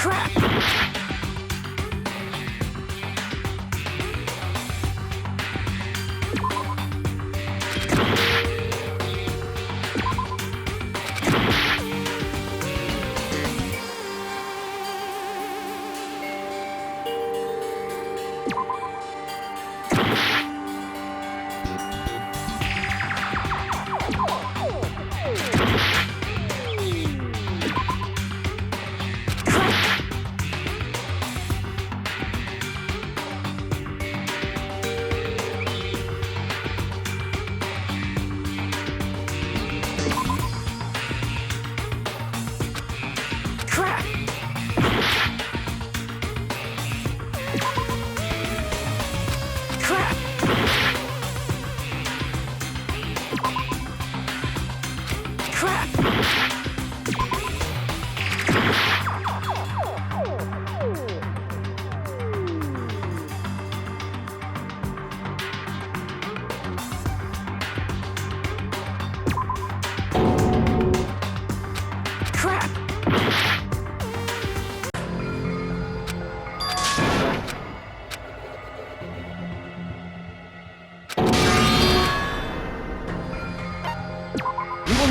Crap!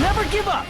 Never give up!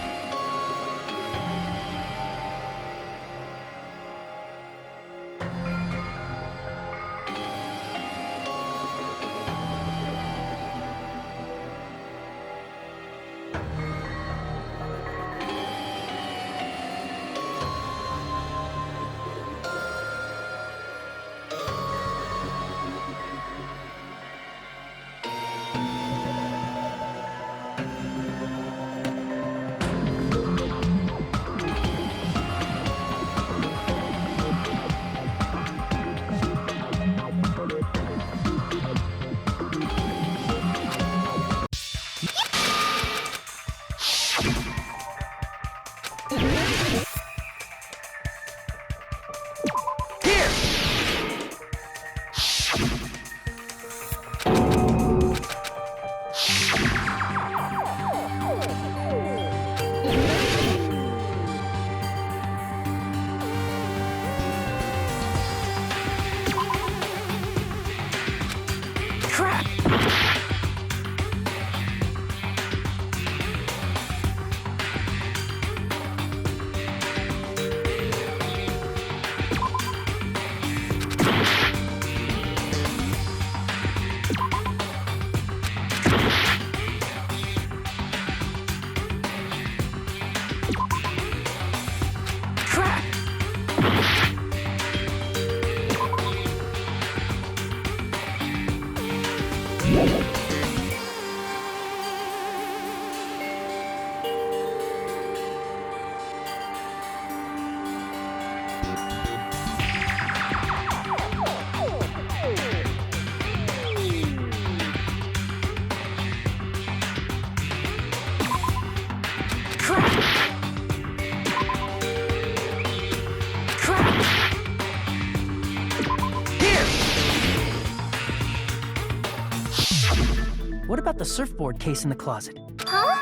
What about the surfboard case in the closet? Huh?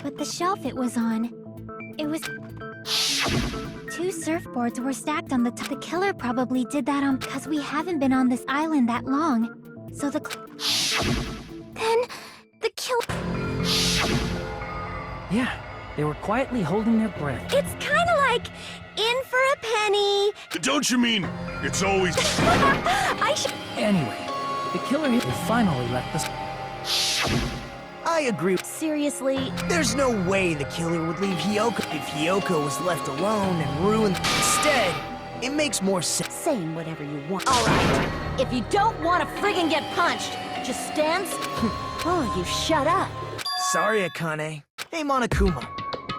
But the shelf it was on. It was... 2 surfboards were stacked on the top. The killer probably did that on... because we haven't been on this island that long. So the... Then... the kill... Yeah, they were quietly holding their breath. It's kinda like... in for a penny. Don't you mean it's always... I should... Anyway, the killer here finally left us. I agree. Seriously? There's no way the killer would leave Hiyoko. If Hiyoko was left alone and ruined instead, it makes more sense. Saying whatever you want. Alright, if you don't want to friggin' get punched, just stand Oh, you shut up. Sorry, Akane. Hey, Monokuma.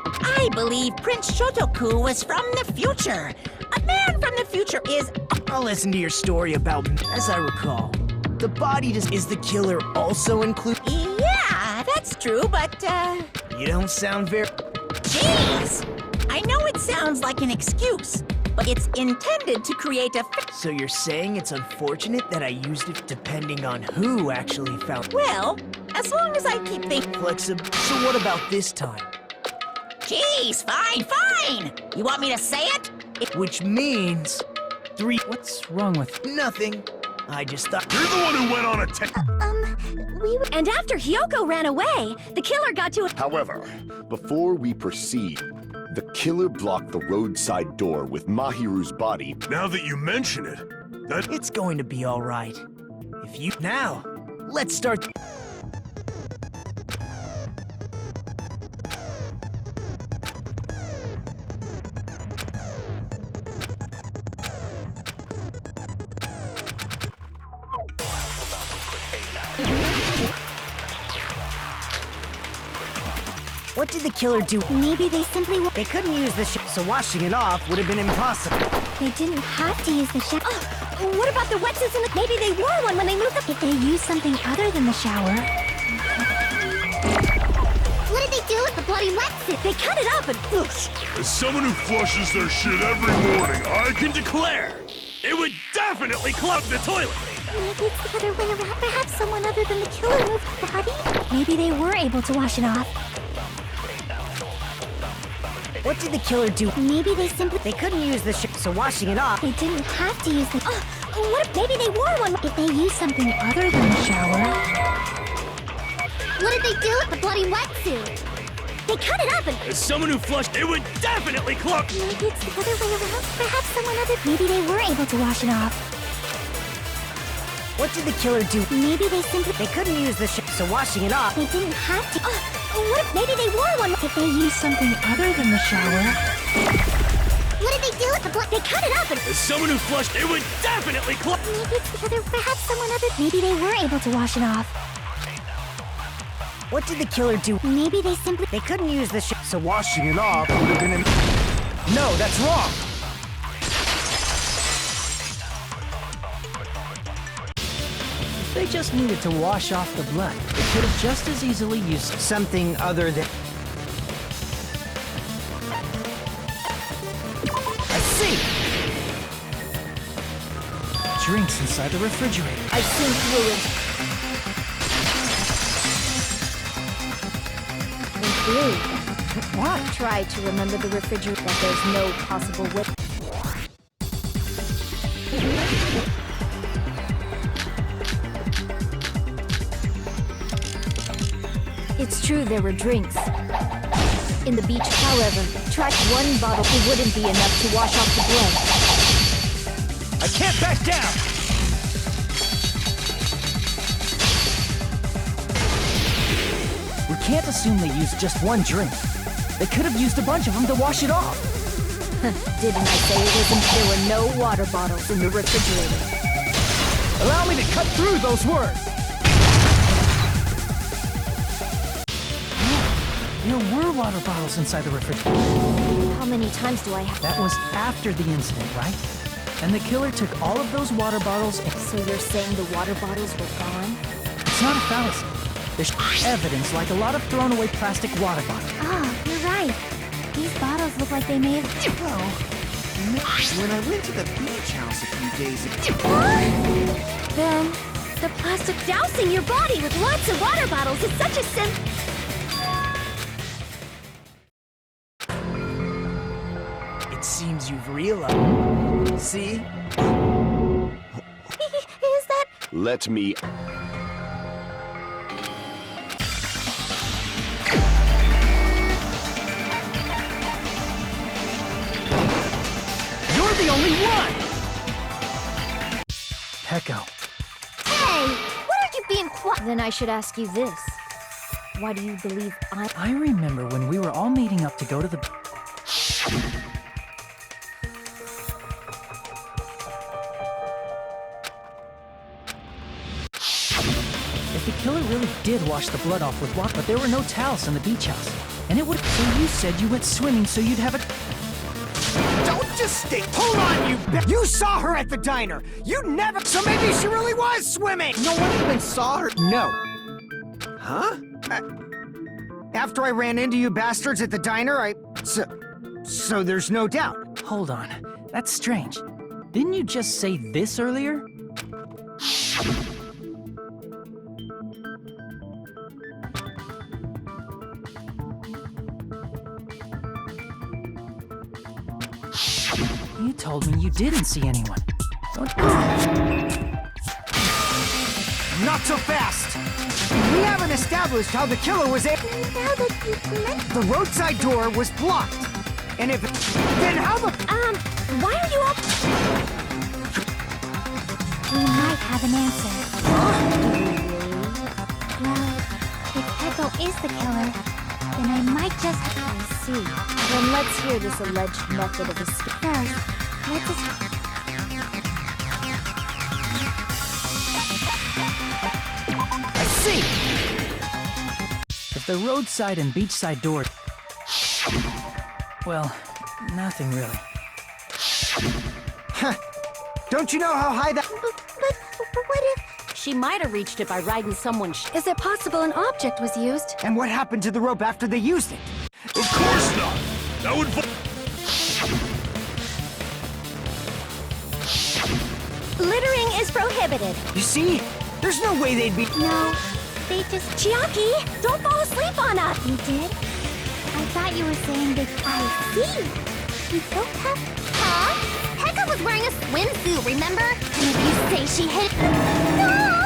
I believe Prince Shotoku was from the future. A man from the future is... I'll listen to your story about... As I recall, the body is the killer also include... Yeah, that's true, but, You don't sound very... Jeez! I know it sounds like an excuse, but it's intended to create a... So you're saying it's unfortunate that I used it depending on who actually found... Well, as long as I keep thinking... Flexible. So what about this time? Jeez, fine, fine! You want me to say it? Which means... What's wrong with... nothing. I just thought... You're the one who went on a And after Hyoko ran away, the killer got to However, before we proceed, the killer blocked the roadside door with Mahiru's body. Now that you mention it, that... It's going to be all right. If you... Now, let's start... What did the killer do? Maybe they simply They couldn't use the so washing it off would have been impossible. They didn't have to use the shower. Oh, what about the wetsuits in the... Maybe they wore one when they moved up. If they used something other than the shower. What did they do with the bloody wetsuit? They cut it up and... As someone who flushes their shit every morning, I can declare it would definitely clog the toilet. Maybe it's the other way around. Perhaps someone other than the killer moved the body? Maybe they were able to wash it off. What did the killer do? Maybe they simply... They couldn't use the so washing it off. They didn't have to use the... what if maybe they wore one? If they used something other than the shower... What did they do with the bloody wetsuit? They cut it up and... As someone who flushed, it would definitely clog... Maybe it's the other way around. Perhaps someone other... Maybe they were able to wash it off. What did the killer do? Maybe they simply... They couldn't use the so washing it off. They didn't have to... what if maybe they wore one? If they used something other than the shower... What did they do with the blood? They cut it up and... As someone who flushed, it would definitely clog... Maybe it's the other... Perhaps someone other... Maybe they were able to wash it off. What did the killer do? Maybe they simply... They couldn't use the so washing it off would have been No, that's wrong! If they just needed to wash off the blood, they could have just as easily used Something other than... I see! drinks inside the refrigerator. I've seen through it. In theory, try to remember the refrigerator, but there's no possible way. It's true there were drinks in the beach. However, track one bottle, it wouldn't be enough to wash off the blood. I can't back down! We can't assume they used just one drink. They could have used a bunch of them to wash it off. Didn't I say it wasn't? There were no water bottles in the refrigerator. Allow me to cut through those words! There were water bottles inside the refrigerator. How many times do I have? That was after the incident, right? And the killer took all of those water bottles and... So you're saying the water bottles were gone? It's not a fallacy. There's evidence like a lot of thrown away plastic water bottles. Oh, you're right. These bottles look like they may have... When I went to the beach house a few days ago... Then, the plastic dousing your body with lots of water bottles is such a It seems you've realized. See? Is that... Let me... You're the only one! Hecko. Hey! Why aren't you being quiet? Then I should ask you this. Why do you believe I remember when we were all meeting up to go to the... If the killer really did wash the blood off with water, but there were no towels in the beach house. And it would... So you said you went swimming so you'd have a... Don't just stay... Hold on, You saw her at the diner! You never... So maybe she really was swimming! No one even saw her. No. Huh? After I ran into you bastards at the diner, So there's no doubt. Hold on. That's strange. Didn't you just say this earlier? You told me you didn't see anyone. Don't... Not so fast! We haven't established how the killer was able... Now that you mentioned... The roadside door was blocked. And if... Then how the... Why are you up? We might have an answer. Well, if Echo is the killer, then I might just... I see. Then let's hear this alleged method of escape. First, let's just... I see! If the roadside and beachside door... Well, nothing really. Huh. Don't you know how high that... But what if... She might have reached it by riding someone's Is it possible an object was used? And what happened to the rope after they used it? Of course not! That would... Littering is prohibited. You see? There's no way they'd be... No, they just... Chiaki, don't fall asleep on us! You did? I thought you were saying that I see. You don't have... Huh? Heka was wearing a swimsuit, remember? And if you say she hit... No!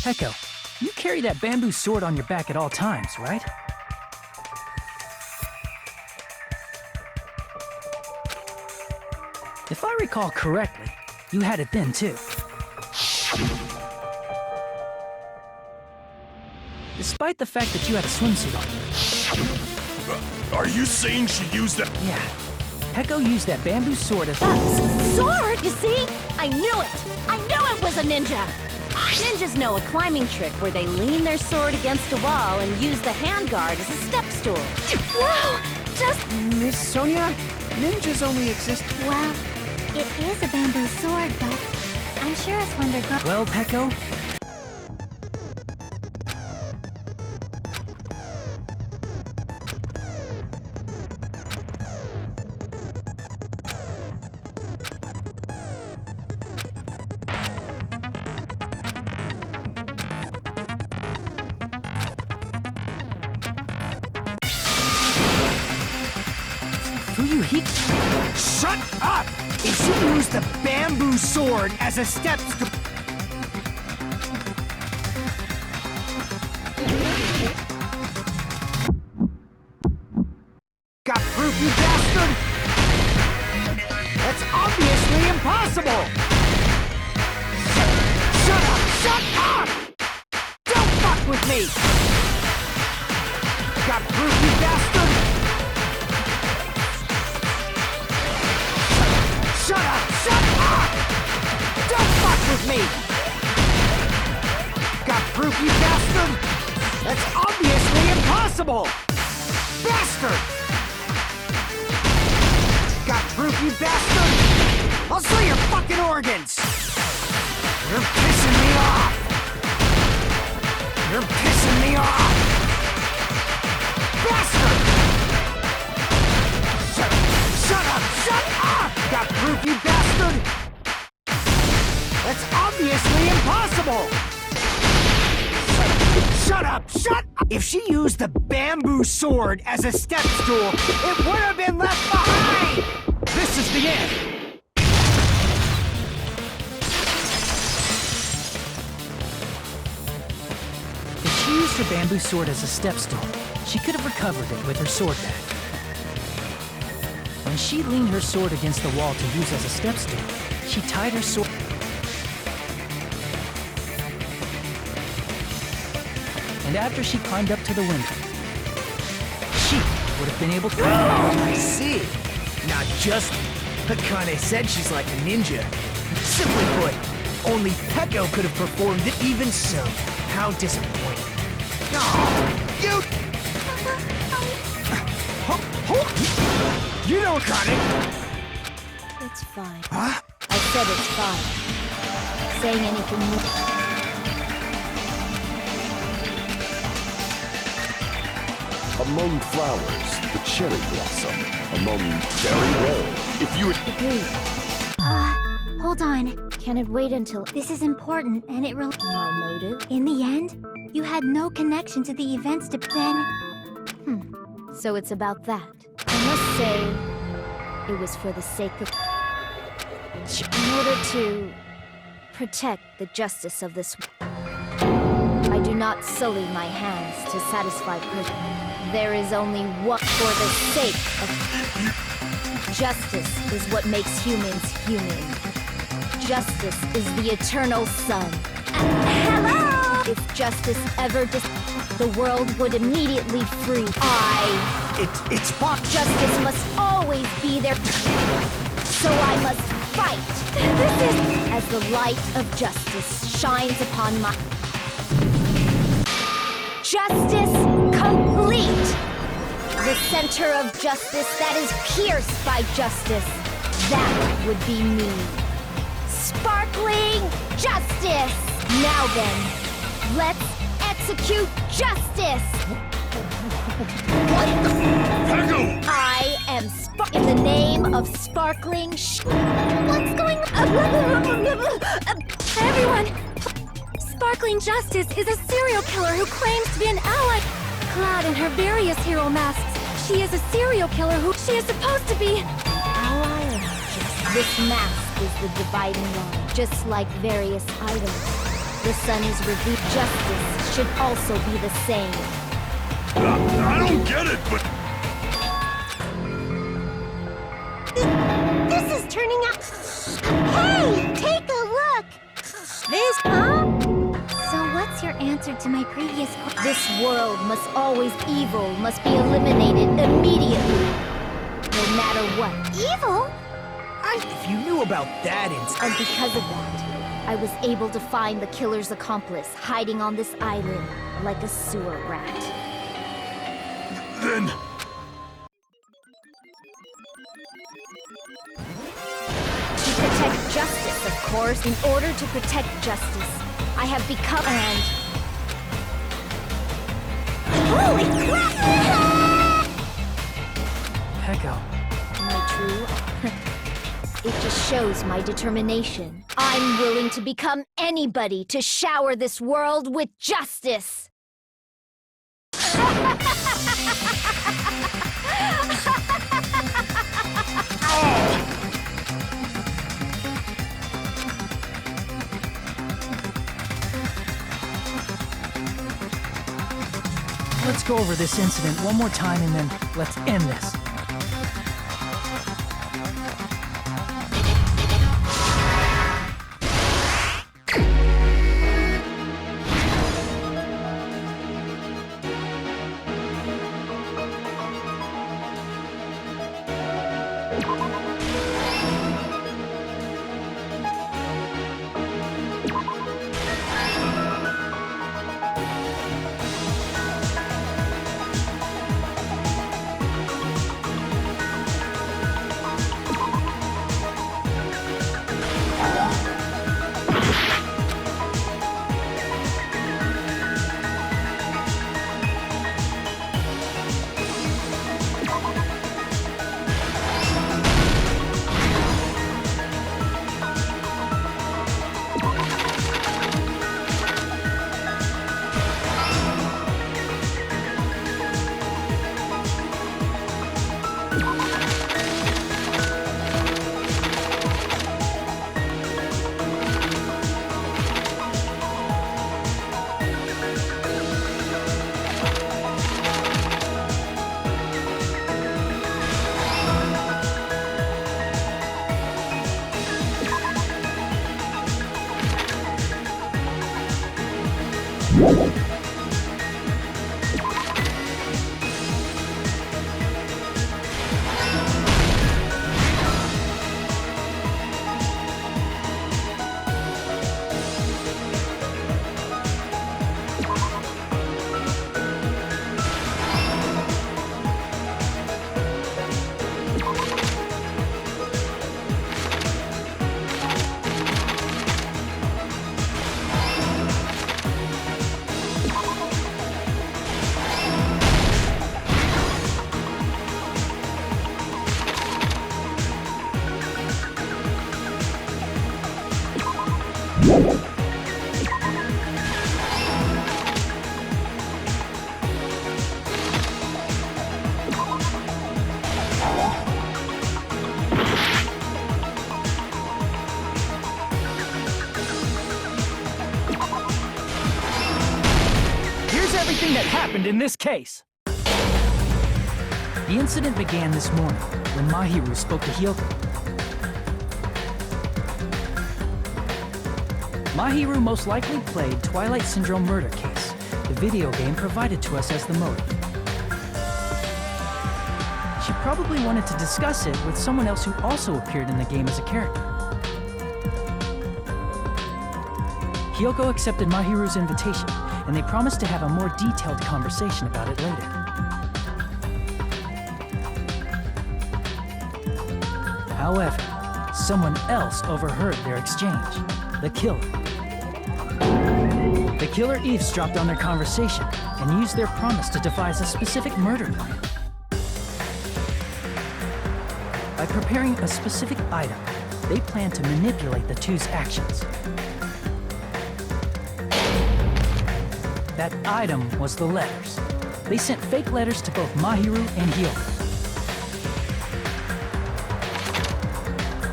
Echo, you carry that bamboo sword on your back at all times, right? If I recall correctly, you had it then too. Despite the fact that you had a swimsuit on. Are you saying she used that? Yeah. Echo used that bamboo sword as... sword, you see? I knew it! I knew it was a ninja! Ninjas know a climbing trick where they lean their sword against a wall and use the handguard as a step stool. Wow! Just... Miss Sonia, ninjas only exist... Well, it is a bamboo sword, but I'm sure it's one they're Well, Echo, Shut up! If she used the bamboo bamboo sword as a step-stool. Got proof, you bastard? That's obviously impossible! Shut up! Shut up! Don't fuck with me! Got proof, you bastard? Shut up! Shut up! Don't fuck with me! Got proof, you bastard? That's obviously impossible! Bastard! Got proof, you bastard? I'll sell your fucking organs! You're pissing me off! You're pissing me off! Bastard! Shut up! Shut up! Got proof, you bastard? That's obviously impossible! Shut up! Shut up! If she used the bamboo sword as a step stool, it would have been left behind! This is the end! If she used her bamboo sword as a step stool, she could have recovered it with her sword back. When she leaned her sword against the wall to use as a step stool, she tied her sword. And after she climbed up to the window, she would have been able to... Oh, I see. Not just the kind I said she's like a ninja. Simply put, only Pecco could have performed it. Even so, how disappointing. Oh, you... You don't got it. It's fine. Huh? I said it's fine. Saying anything more. Among flowers, the cherry blossom. Among very well. If you would... Hold on. Can it wait until This is important, and it really... my motive? In the end, you had no connection to the events to then... So it's about that. I must say, it was for the sake of... In order to protect the justice of this... I do not sully my hands to satisfy person. There is only one for the sake of... Justice is what makes humans human. Justice is the eternal sun. Hello! If justice ever the world would immediately free. It's fuck. Justice must always be there. So I must fight. This is as the light of justice shines upon my... Justice complete! The center of justice that is pierced by justice. That would be me. Sparkling justice! Now then, let's execute justice! What the... Pecco! I am in the name of sparkling What's going on? Everyone! Sparkling Justice is a serial killer who claims to be an ally. Clad in her various hero masks, she is a serial killer who she is supposed to be... Ally of justice. This mask is the dividing line, just like various items. The sun is revealed. Justice should also be the same. I don't get it, but... This is turning out... Hey! Take a look! This, huh? So what's your answer to my previous question? This world must always evil, must be eliminated immediately. No matter what. Evil? If you knew about that And because of that, I was able to find the killer's accomplice hiding on this island like a sewer rat. Then... To protect justice, of course. In order to protect justice, I have become and... Holy crap! Pecco. Am I true? It just shows my determination. I'm willing to become anybody to shower this world with justice. Let's go over this incident one more time and then let's end this. Everything that happened in this case. The incident began this morning when Mahiru spoke to Hyoko. Mahiru most likely played Twilight Syndrome Murder Case, the video game provided to us as the motive. She probably wanted to discuss it with someone else who also appeared in the game as a character. Hyoko accepted Mahiru's invitation, and they promised to have a more detailed conversation about it later. However, someone else overheard their exchange. The killer. The killer eavesdropped on their conversation and used their promise to devise a specific murder plan. By preparing a specific item, they planned to manipulate the two's actions. That item was the letters. They sent fake letters to both Mahiru and Hyoko.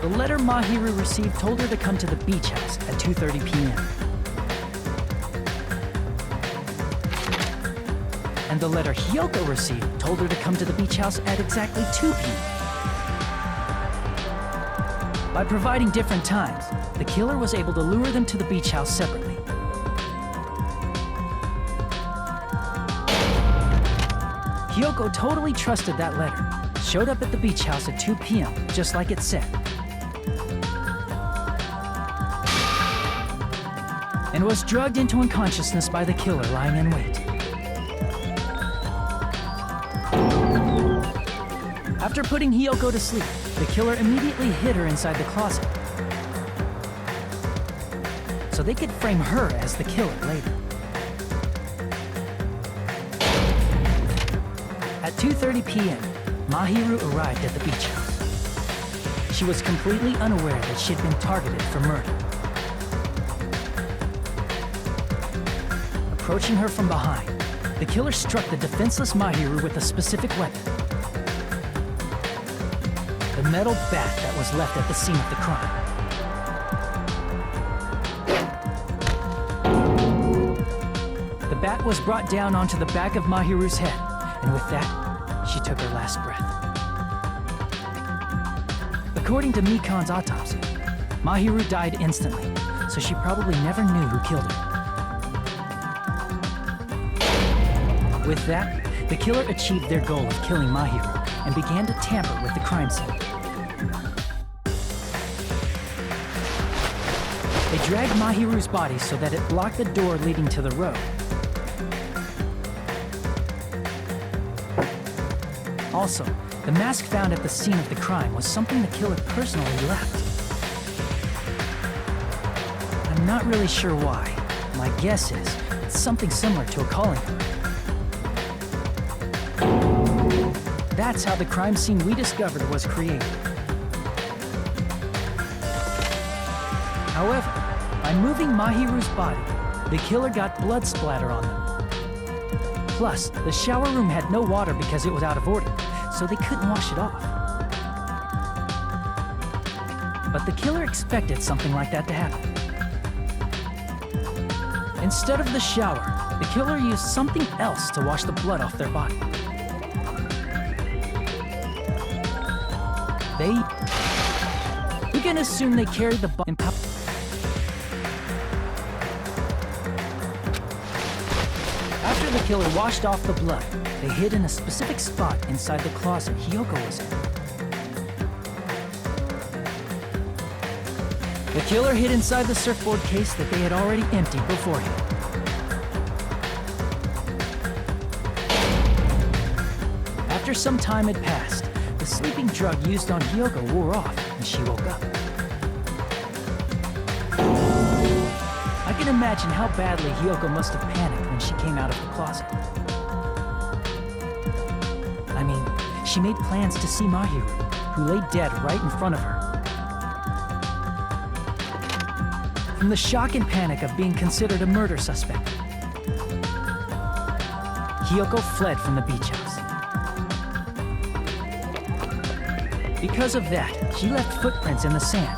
The letter Mahiru received told her to come to the beach house at 2:30 p.m. And the letter Hyoko received told her to come to the beach house at exactly 2 p.m. By providing different times, the killer was able to lure them to the beach house separately. Hyoko totally trusted that letter, showed up at the beach house at 2 p.m., just like it said. And was drugged into unconsciousness by the killer lying in wait. After putting Hyoko to sleep, the killer immediately hid her inside the closet, so they could frame her as the killer later. At 2:30 p.m., Mahiru arrived at the beach house. She was completely unaware that she'd been targeted for murder. Approaching her from behind, the killer struck the defenseless Mahiru with a specific weapon. The metal bat that was left at the scene of the crime. The bat was brought down onto the back of Mahiru's head, and with that, she took her last breath. According to Mikan's autopsy, Mahiru died instantly, so she probably never knew who killed her. With that, the killer achieved their goal of killing Mahiru and began to tamper with the crime scene. They dragged Mahiru's body so that it blocked the door leading to the road. Also, the mask found at the scene of the crime was something the killer personally left. I'm not really sure why. My guess is it's something similar to a calling card. That's how the crime scene we discovered was created. However, by moving Mahiru's body, the killer got blood splatter on them. Plus, the shower room had no water because it was out of order, so they couldn't wash it off. But the killer expected something like that to happen. Instead of the shower, the killer used something else to wash the blood off their body. We can assume they carried the body. After the killer washed off the blood, they hid in a specific spot inside the closet Hiyoko was in. The killer hid inside the surfboard case that they had already emptied beforehand. After some time had passed, the sleeping drug used on Hiyoko wore off, and she woke up. I can imagine how badly Hiyoko must have panicked when she came out of the closet. I mean, she made plans to see Mahiru, who lay dead right in front of her. From the shock and panic of being considered a murder suspect, Hiyoko fled from the beach house. Because of that, she left footprints in the sand.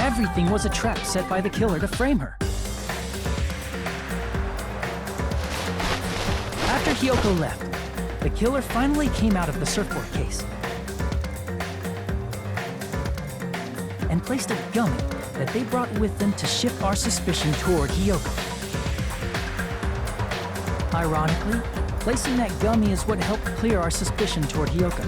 Everything was a trap set by the killer to frame her. After Hiyoko left, the killer finally came out of the surfboard case and placed a gummy that they brought with them to shift our suspicion toward Hiyoko. Ironically, placing that gummy is what helped clear our suspicion toward Hiyoko.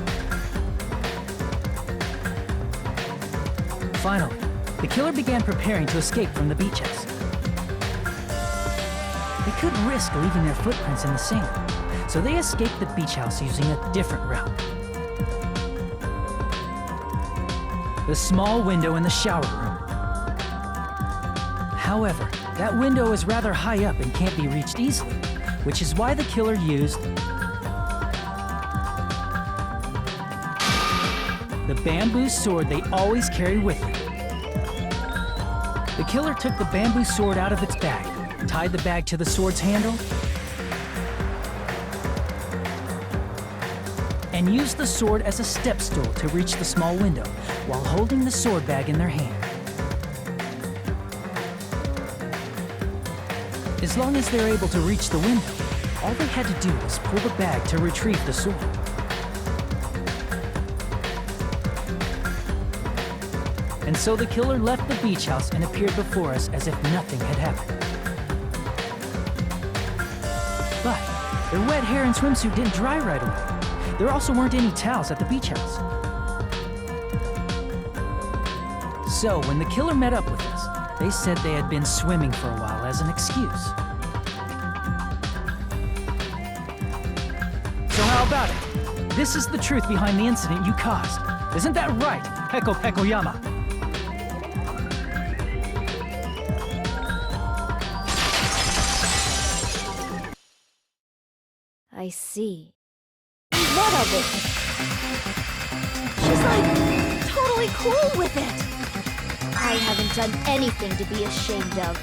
Finally, the killer began preparing to escape from the beach house. They couldn't risk leaving their footprints in the sand, so they escaped the beach house using a different route. The small window in the shower room. However, that window is rather high up and can't be reached easily, which is why the killer used the bamboo sword they always carry with them. The killer took the bamboo sword out of its bag, tied the bag to the sword's handle, and used the sword as a step stool to reach the small window while holding the sword bag in their hand. As long as they're able to reach the window, all they had to do was pull the bag to retrieve the sword. And so the killer left the beach house and appeared before us as if nothing had happened. But their wet hair and swimsuit didn't dry right away. There also weren't any towels at the beach house. So when the killer met up with us, they said they had been swimming for a while as an excuse. So how about it? This is the truth behind the incident you caused. Isn't that right, Peko Pekoyama? I see. What of it? She's like totally cool with it. I haven't done anything to be ashamed of.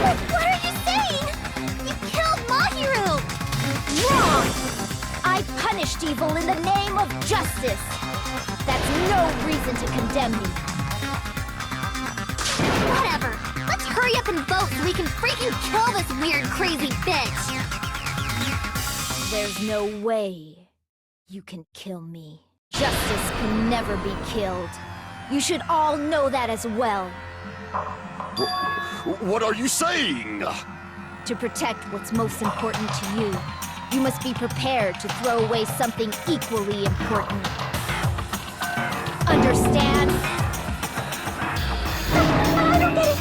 What are you saying? You killed Mahiru! Wrong! I punished evil in the name of justice. That's no reason to condemn me. Whatever. Let's hurry up and vote so we can freaking kill this weird, crazy bitch! There's no way you can kill me. Justice can never be killed. You should all know that as well. What are you saying? To protect what's most important to you, you must be prepared to throw away something equally important. Understand? I don't get it!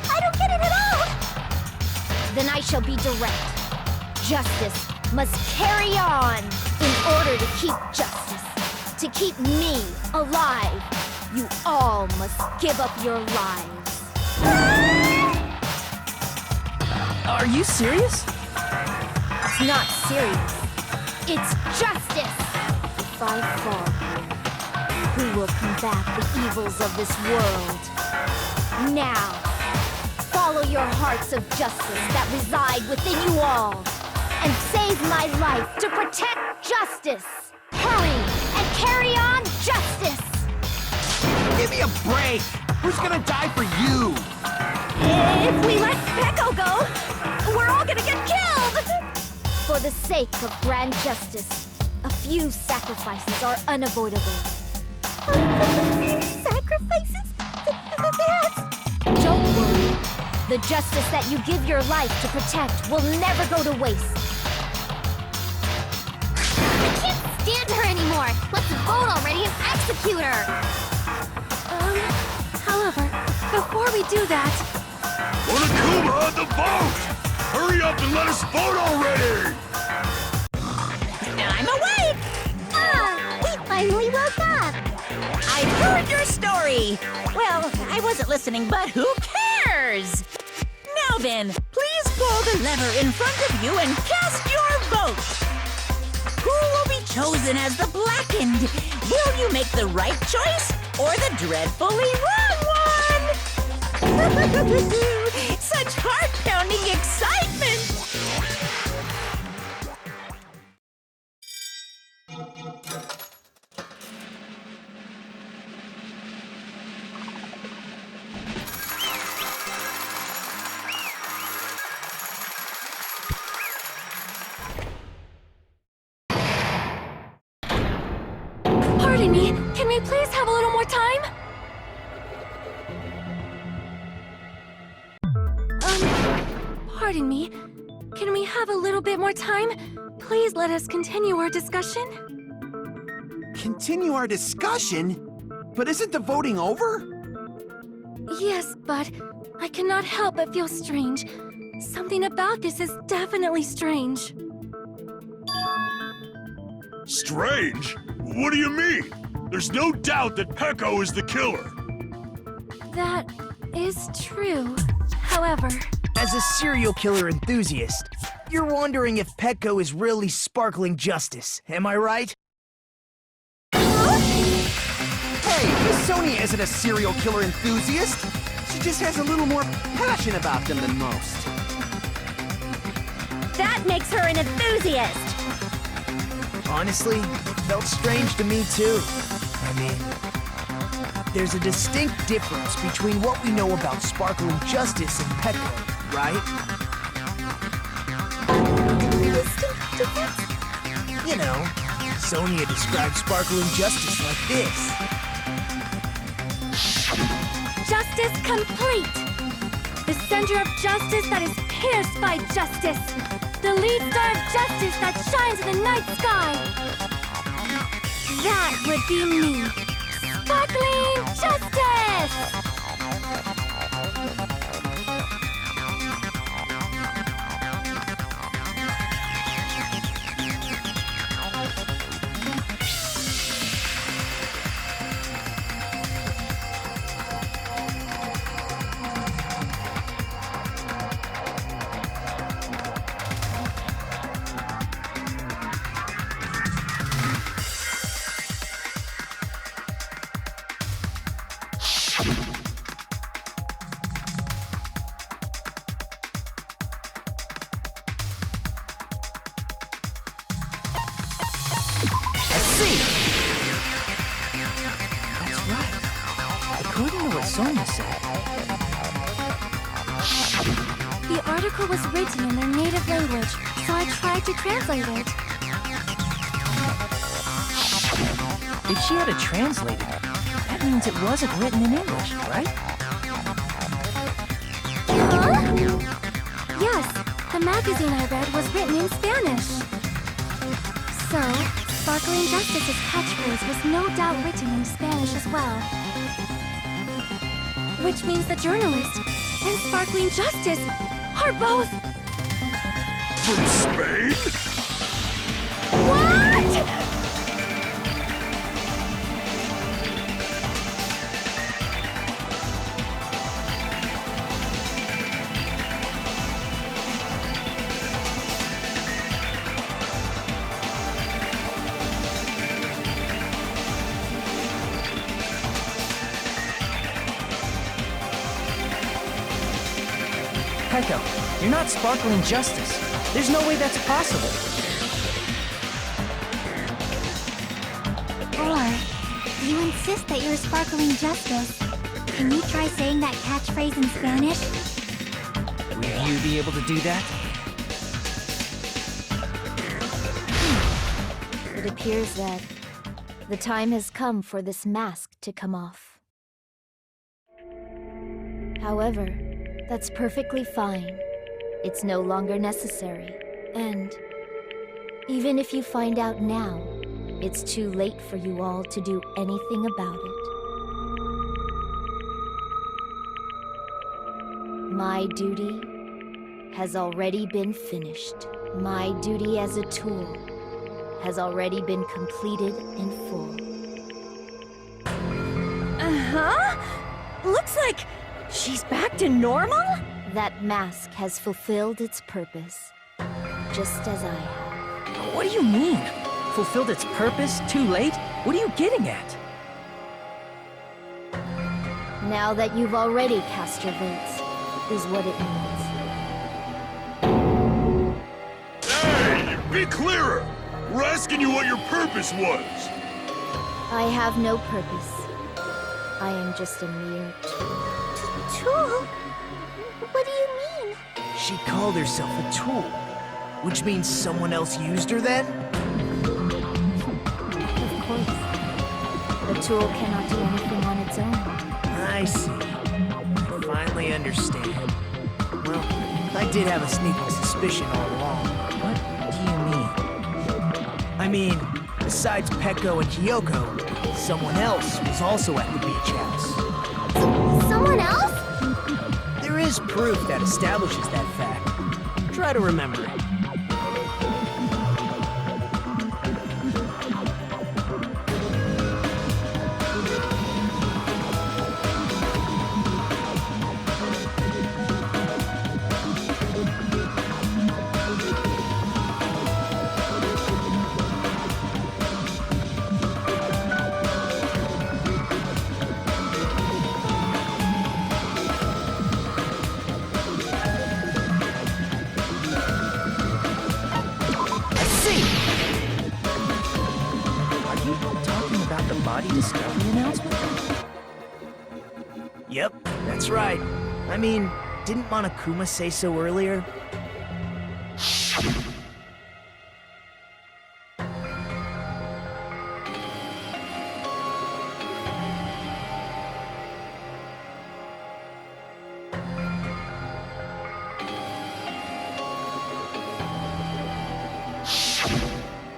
I don't get it at all! Then I shall be direct. Justice must carry on in order to keep justice. To keep me alive, you all must give up your lives. Are you serious? It's not serious. It's justice. If I fall here, who will combat the evils of this world? Now, follow your hearts of justice that reside within you all, and save my life to protect justice. Hurry and carry on justice. Give me a break! Who's gonna die for you? If we let Pecco go, we're all gonna get killed! For the sake of grand justice, a few sacrifices are unavoidable. Sacrifices? That's... Don't worry. The justice that you give your life to protect will never go to waste. I can't stand her anymore! Let's vote already and execute her! However, before we do that... Monokuma, the vote! Hurry up and let us vote already! I'm awake! We finally woke up! I've heard your story! Well, I wasn't listening, but who cares? Now then, please pull the lever in front of you and cast your vote! Who will be chosen as the blackened? Will you make the right choice or the dreadfully wrong one? Such heart-pounding excitement! Pardon me, can we please have a little more time? Pardon me, can we have a little bit more time? Please let us continue our discussion. Continue our discussion? But isn't the voting over? Yes, but I cannot help but feel strange. Something about this is definitely strange. Strange? What do you mean? There's no doubt that Pecco is the killer. That is true. However, As a serial killer enthusiast, you're wondering if Pecco is really sparkling justice, am I right? Hey, Miss Sonia isn't a serial killer enthusiast. She just has a little more passion about them than most. that makes her an enthusiast! Honestly, felt strange to me too. I mean, there's a distinct difference between what we know about sparkling justice and Pecco, right? You know, Sonia describes sparkling justice like this. Justice complete! The center of justice that is pierced by justice! The lead star of justice that shines in the night sky! That would be me! Sparkling justice! That's right. According to what Sonia said, The article was written in their native language, so I tried to translate it. If she had a translator, that means it wasn't written in English, right? Huh? Yes, the magazine I read was written in Spanish. So, Sparkling Justice's catchphrase was no doubt written in Spanish as well. Which means the journalist and Sparkling Justice are both... From Spain? What?! Peko, you're not Sparkling Justice. There's no way that's possible. Or, you insist that you're Sparkling Justice. Can you try saying that catchphrase in Spanish? Will you be able to do that? It appears that the time has come for this mask to come off. However, that's perfectly fine. It's no longer necessary. And even if you find out now, it's too late for you all to do anything about it. My duty has already been finished. My duty as a tool has already been completed in full. Uh-huh? Looks like she's back to normal? That mask has fulfilled its purpose, just as I have. What do you mean? Fulfilled its purpose? Too late? What are you getting at? Now that you've already cast your votes, is what it means. Hey, be clearer! We're asking you what your purpose was! I have no purpose. I am just a mere tool. Tool? What do you mean? She called herself a tool, which means someone else used her then? Of course. A tool cannot do anything on its own. I see. I finally understand. Well, I did have a sneaking suspicion all along. What do you mean? I mean, besides Peko and Kyoko, someone else was also at the beach house. Someone else? There is proof that establishes that fact. Try to remember it. Are you talking about the body discovery announcement? Yep, that's right. I mean, didn't Monokuma say so earlier?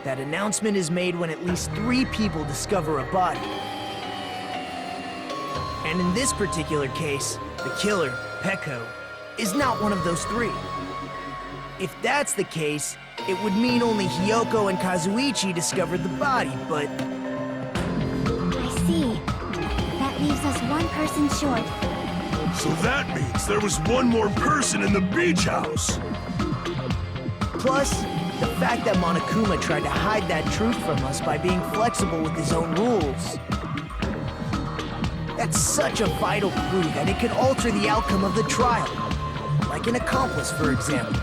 That announcement is made when at least 3 people discover a body. And in this particular case, the killer, Peko, is not one of those 3. If that's the case, it would mean only Hiyoko and Kazuichi discovered the body, but... I see. That leaves us one person short. So that means there was one more person in the beach house! Plus, the fact that Monokuma tried to hide that truth from us by being flexible with his own rules. That's such a vital clue that it could alter the outcome of the trial. Like an accomplice, for example.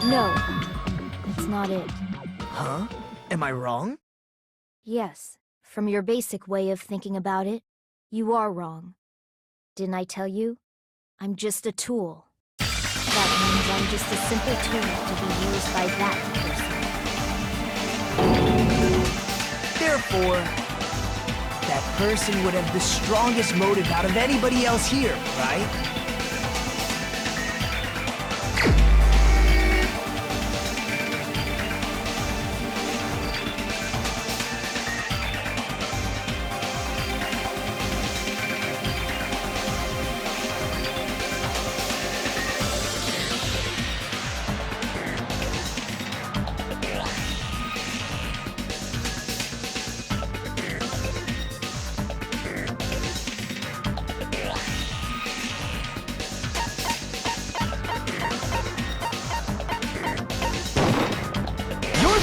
No, it's not it. Huh? Am I wrong? Yes, from your basic way of thinking about it, you are wrong. Didn't I tell you? I'm just a tool. That means I'm just a simple tool to be used by that person. Therefore, that person would have the strongest motive out of anybody else here, right?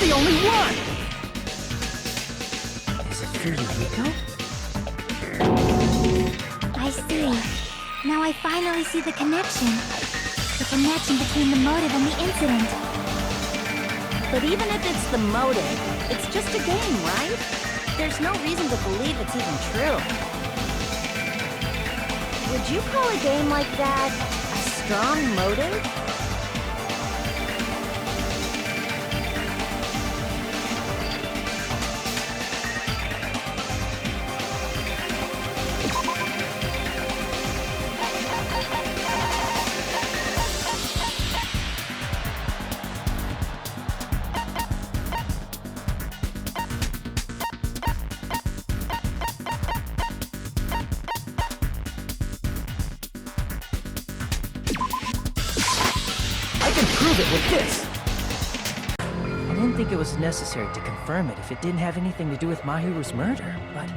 The only one! Is it for Yuriko? I see. Now I finally see the connection. The connection between the motive and the incident. But even if it's the motive, it's just a game, right? There's no reason to believe it's even true. Would you call a game like that a strong motive? I can prove it with this! I didn't think it was necessary to confirm it if it didn't have anything to do with Mahiru's murder, but...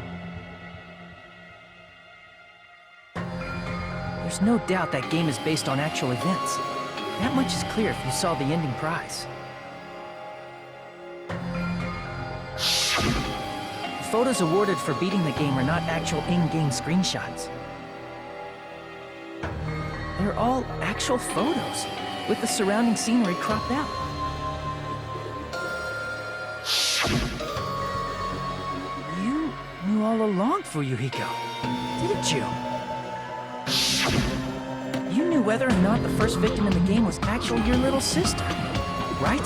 There's no doubt that game is based on actual events. That much is clear if you saw the ending prize. The photos awarded for beating the game are not actual in-game screenshots. They're all actual photos, with the surrounding scenery cropped out. You knew all along, Fuyuhiko, didn't you? You knew whether or not the first victim in the game was actually your little sister, right?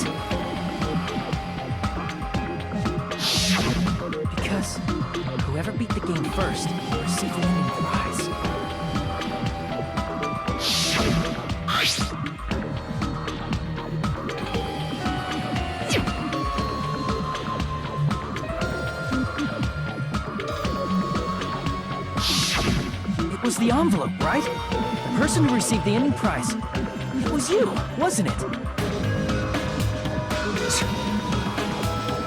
Because whoever beat the game first received the ending prize. It was the envelope, right? The person who received the ending prize. It was you, wasn't it?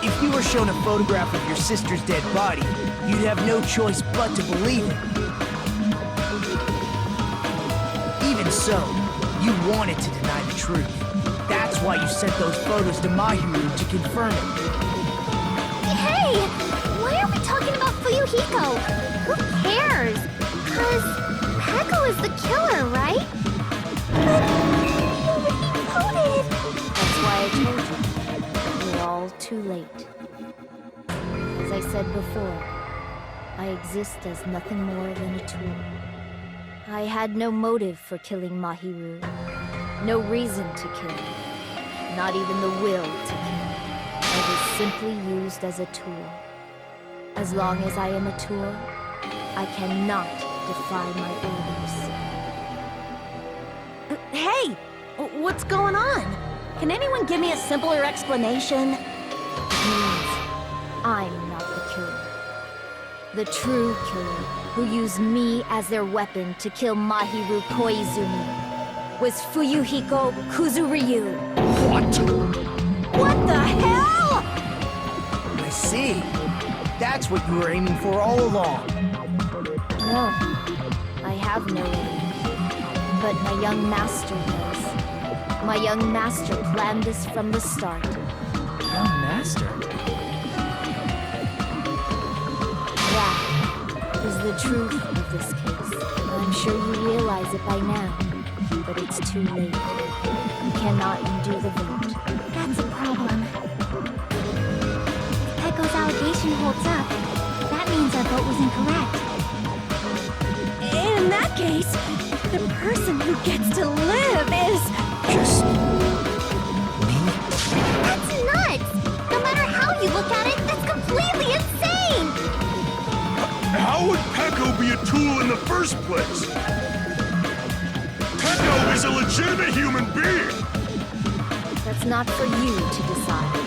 If you were shown a photograph of your sister's dead body, you'd have no choice but to believe it. Even so, you wanted to deny the truth. That's why you sent those photos to Mahiru to confirm it. Hey! Why are we talking about Fuyuhiko? Who cares? 'Cause Peko is the killer, right? But he already voted! That's why I told you. We're all too late. As I said before, I exist as nothing more than a tool. I had no motive for killing Mahiru. No reason to kill. Not even the will to kill. I was simply used as a tool. As long as I am a tool, I cannot defy my orders. Hey! What's going on? Can anyone give me a simpler explanation? It means I'm not the killer. The true killer, who used me as their weapon to kill Mahiru Koizumi, was Fuyuhiko Kuzuryu. What? What the hell? I see. That's what you were aiming for all along. No, I have no aim. But my young master does. My young master planned this from the start. Young master? That is the truth of this case. I'm sure you realize it by now, but it's too late. You cannot undo the vote. That's a problem. If Peko's allegation holds up, that means our vote was incorrect. In that case, the person who gets to live is... Just... me? That's nuts! No matter how you look at it, that's completely insane! How would Pecco be a tool in the first place? Pecco is a legitimate human being! That's not for you to decide.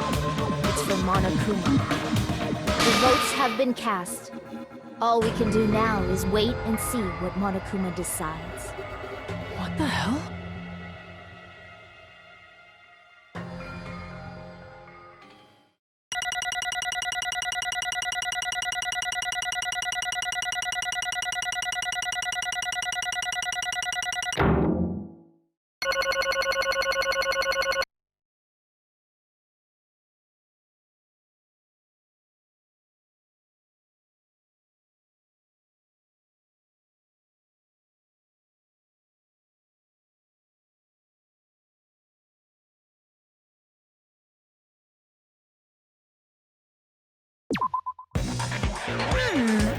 It's for Monokuma. The votes have been cast. All we can do now is wait and see what Monokuma decides. What the hell?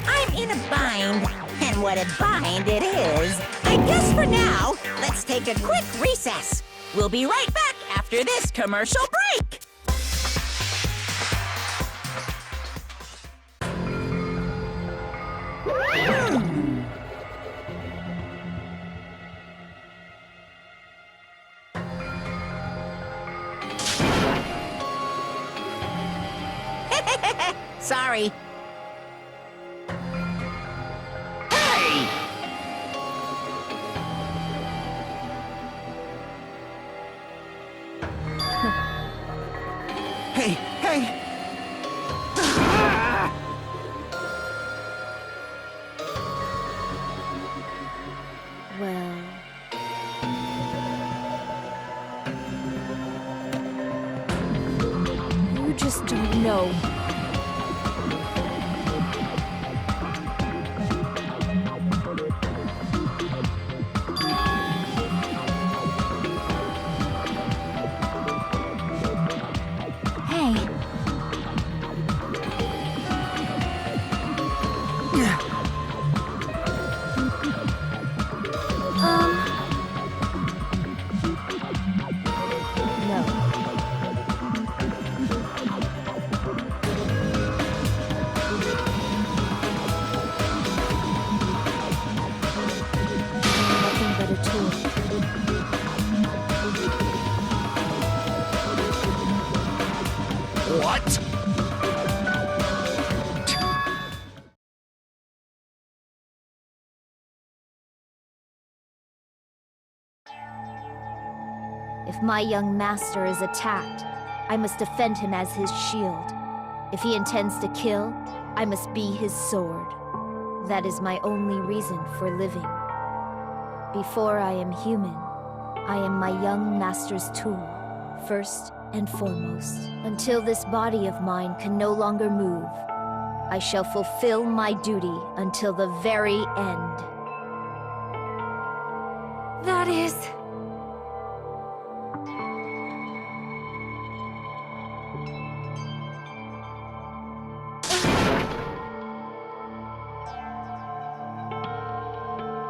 I'm in a bind. And what a bind it is. I guess for now, let's take a quick recess. We'll be right back after this commercial break. Sorry. Hey, hey! Well... You just don't know. Hey, No. Nothing but a tool. What? If my young master is attacked, I must defend him as his shield. If he intends to kill, I must be his sword. That is my only reason for living. Before I am human, I am my young master's tool, first and foremost. Until this body of mine can no longer move, I shall fulfill my duty until the very end. that is...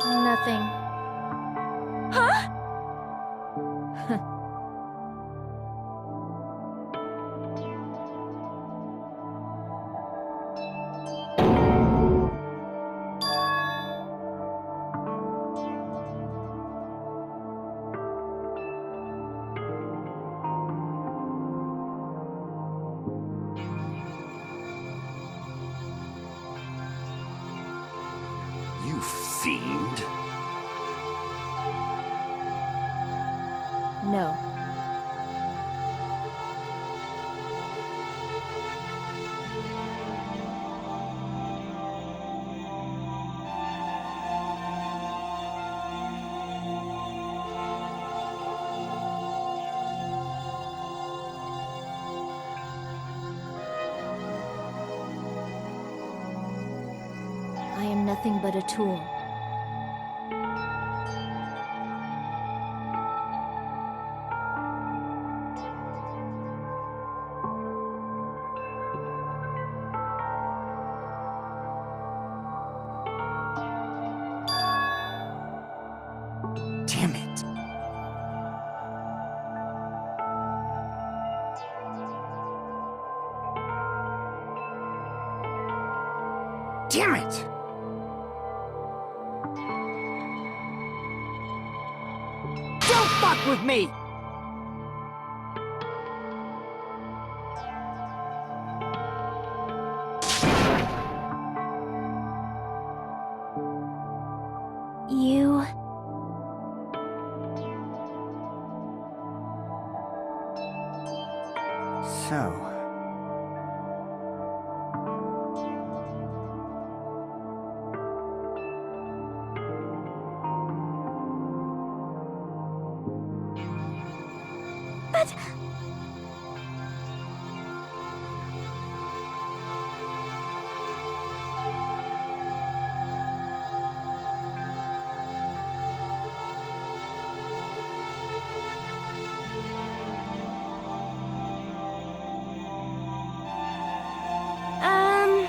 Nothing. Huh? You fiend. No. I am nothing but a tool. Damn it! Don't fuck with me! You... So... But... Um...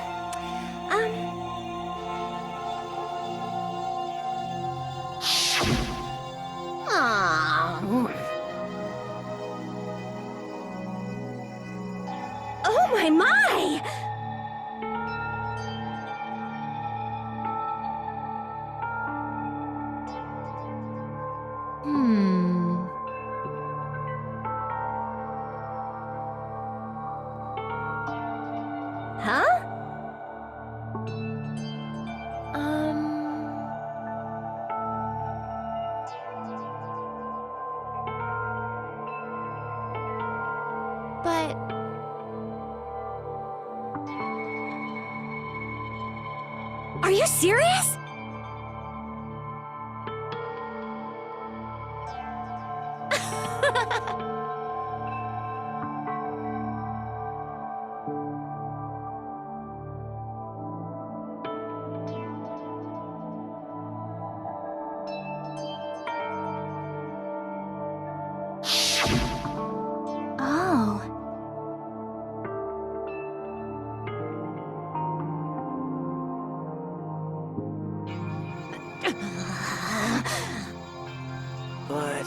Aw. Oh my! Hmm... Huh? Um... But... Are you serious? Oh... But...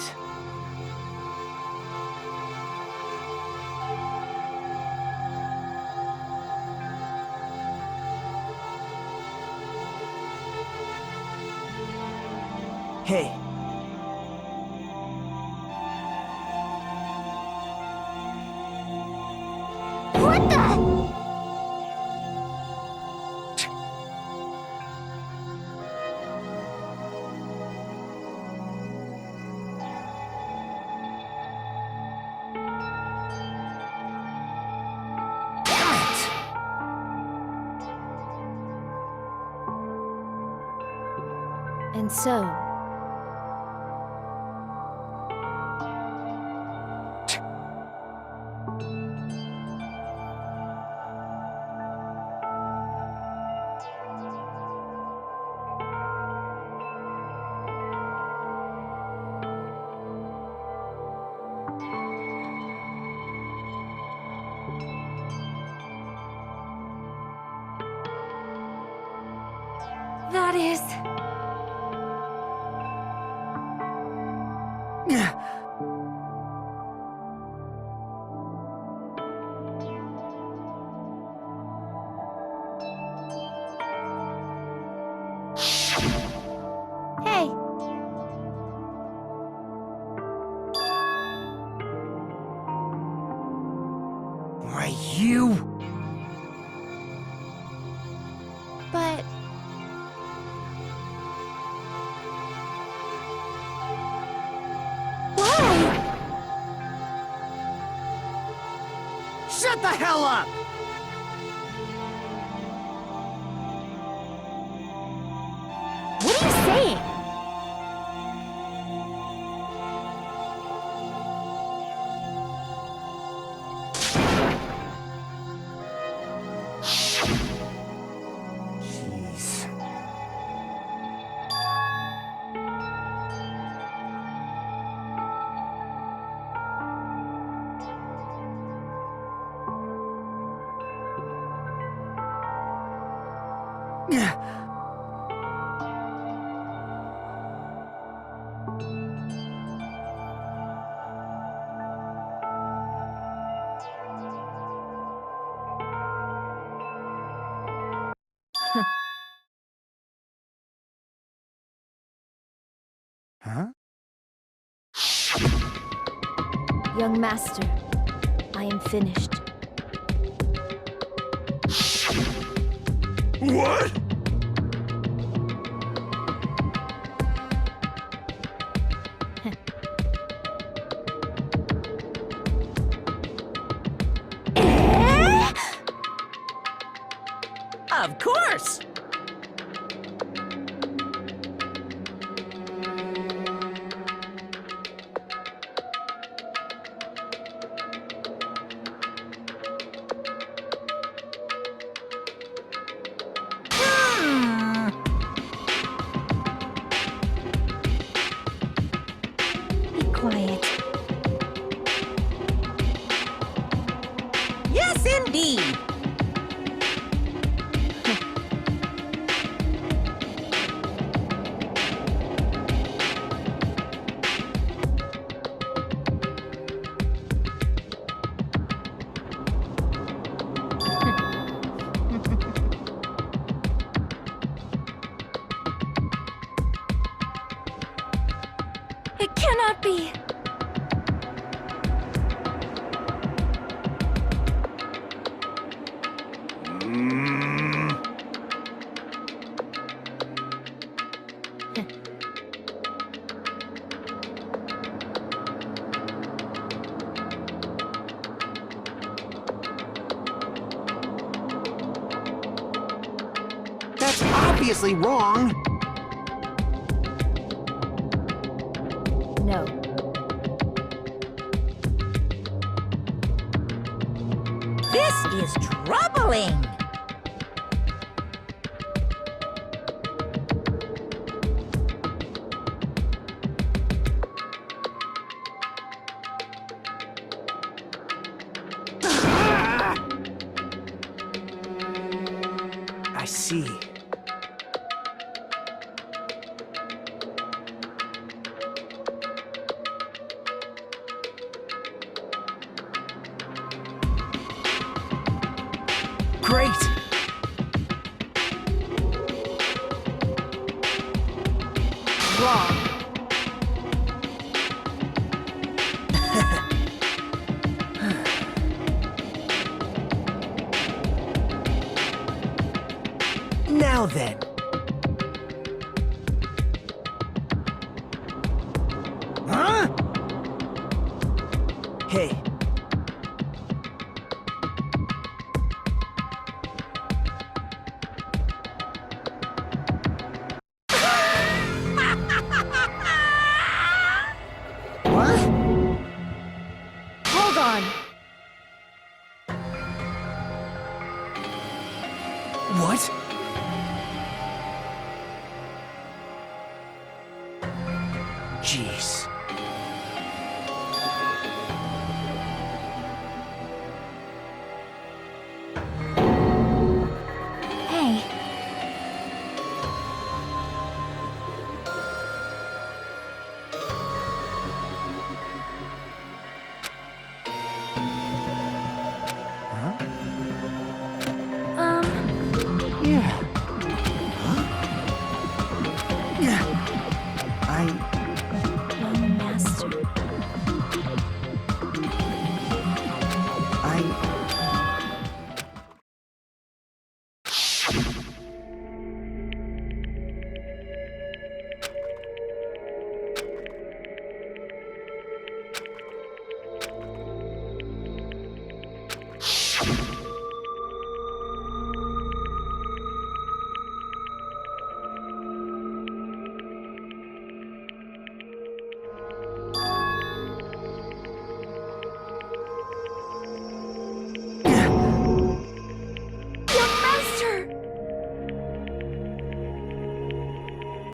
Hey, What the... And so... That is... Hey! Why, you... But... Why? Shut the hell up! What are you saying? Jeez. Young master, I am finished. What? Of course! Be quiet. Yes, indeed! It cannot be. That's obviously wrong. No. This is troubling! I see. Great! Wrong. Now then. Huh? Hey. What? Hold on. What? Jeez. Hey, Yeah. Huh? Yeah.